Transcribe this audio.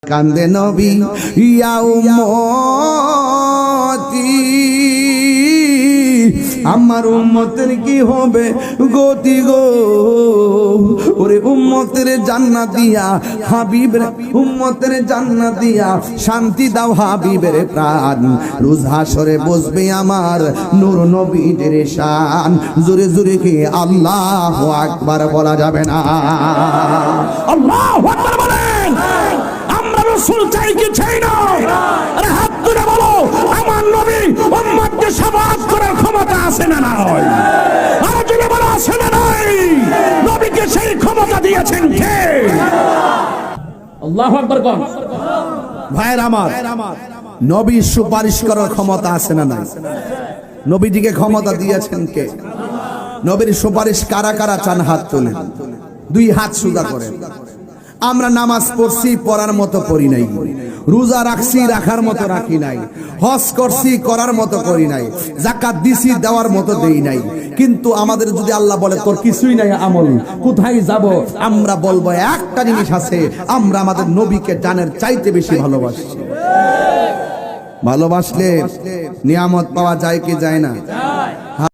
কান্দে নবী ইয়া উম্মতি, আমার উম্মতের কি হবে গতি গো, ওরে উম্মতের জান্নাত দিয়া হাবিবের, উম্মতের জান্নাত দিয়া শান্তি দাও হাবিবের প্রাণ, রোজ হাসরে বসবে আমার নূর নবীদের শান। জোরে জোরে কি আল্লাহু আকবার বলা যাবে না? আল্লাহু আকবার বলেন। আমরা রাসূল চাই কি চাই না? আরে হাত তুলে বলো, আমার নবী উম্মতকে শাফাআত করার ক্ষমতা আছে না নাই? আর যদি বলো আছে না নাই, নবীকে সেই ক্ষমতা দিয়েছেন কে? আল্লাহু আকবার কোন ভাইয়ের আমার, নবী সুপারিশ করার ক্ষমতা আছে না নাই? নবীজিকে ক্ষমতা দিয়েছেন কে? নবীর সুপারিশ কারা কারা চান হাত তোলেন, দুই হাত সোজা করেন। আমরা নামাজ পড়ছি, পড়ার মতো পড়ি নাই, রোজা রাখছি, রাখার মতো রাখি নাই, হজ করছি, করার মতো করি নাই, যাকাত দিছি, দেওয়ার মতো দেই নাই, কিন্তু আমাদের যদি আল্লাহ বলে তোর কিছুই নাই আমল, কোথায় যাব? আমরা বলবো একটা জিনিস আছে, আমরা আমাদের নবীকে জানের চাইতে বেশি ভালোবাসি। ভালোবাসলে নিয়ামত পাওয়া যায় কি যায় না?